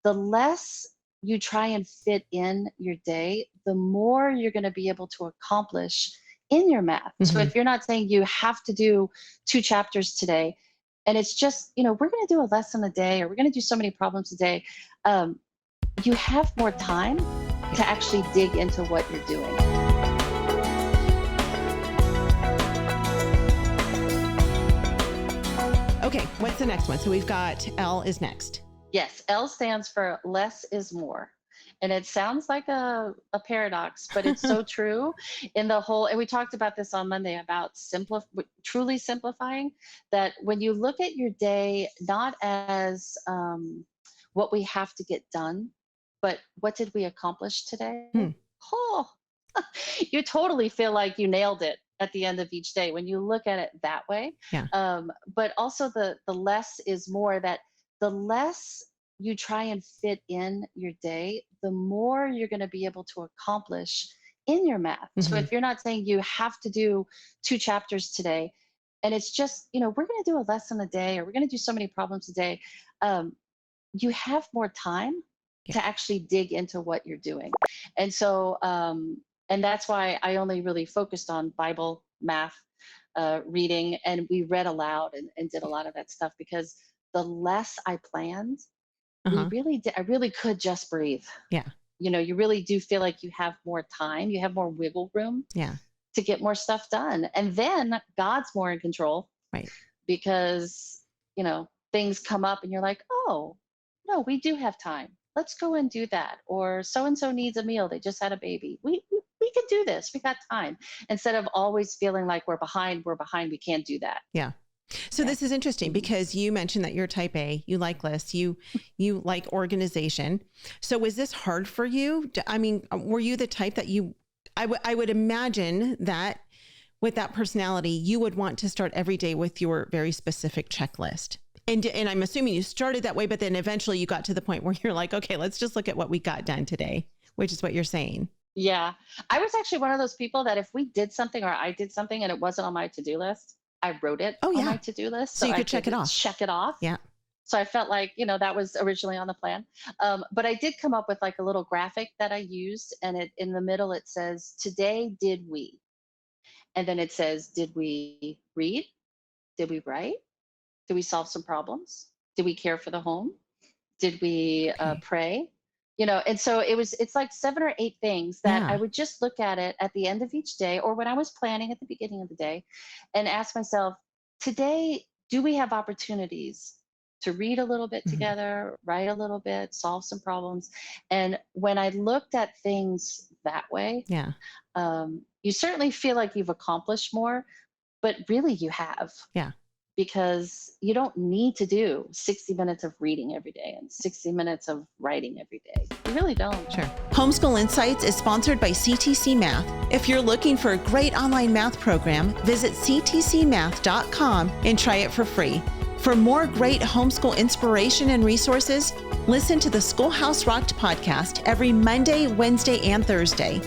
the less you try and fit in your day, the more you're going to be able to accomplish in your math. So Mhm. if you're not saying you have to do 2 chapters today, and it's just, we're going to do a lesson a day, or we're going to do so many problems a day, you have more time to actually dig into what you're doing. Okay, what's the next one? So we've got L is next. Yes, L stands for less is more. And it sounds like a paradox, but it's so true in the whole. And we talked about this on Monday about truly simplifying, that when you look at your day, not as what we have to get done, but what did we accomplish today? Oh, you totally feel like you nailed it at the end of each day when you look at it that way. Yeah. But also the less is more, that the less you try and fit in your day, the more you're going to be able to accomplish in your math. So Mhm. if you're not saying you have to do 2 chapters today, and it's just, we're going to do a lesson a day, or we're going to do so many problems a day, you have more time Yeah. to actually dig into what you're doing. And so, and that's why I only really focused on Bible, math, reading, and we read aloud and did a lot of that stuff, because the less I planned, Uh-huh. I really could just breathe. Yeah. You really do feel like you have more time, you have more wiggle room Yeah. to get more stuff done. And then God's more in control, Right. because, things come up and you're like, oh, no, we do have time. Let's go and do that. Or so and so needs a meal. They just had a baby. We can do this. We got time. Instead of always feeling like we're behind, we can't do that. Yeah. So Yeah. this is interesting because you mentioned that you're type A, you like lists, you like organization. So was this hard for you? I mean, were you the type that I would imagine that with that personality, you would want to start every day with your very specific checklist. And I'm assuming you started that way, but then eventually you got to the point where you're like, okay, let's just look at what we got done today, which is what you're saying. Yeah. I was actually one of those people that if we did something, or I did something and it wasn't on my to-do list, I wrote it on my to-do list. So you I could check it off. Check it off. Yeah. So I felt like, that was originally on the plan. But I did come up with like a little graphic that I used. And in the middle, it says, today, did we? And then it says, did we read? Did we write? Did we solve some problems? Did we care for the home? Did we pray? And so it's like 7 or 8 things that I would just look at it at the end of each day, or when I was planning at the beginning of the day, and ask myself, today, do we have opportunities to read a little bit together, write a little bit, solve some problems? And when I looked at things that way, you certainly feel like you've accomplished more, but really you have. Yeah. Because you don't need to do 60 minutes of reading every day and 60 minutes of writing every day. You really don't. Sure. Homeschool Insights is sponsored by CTC Math. If you're looking for a great online math program, visit ctcmath.com and try it for free. For more great homeschool inspiration and resources, listen to the Schoolhouse Rocked podcast every Monday, Wednesday, and Thursday.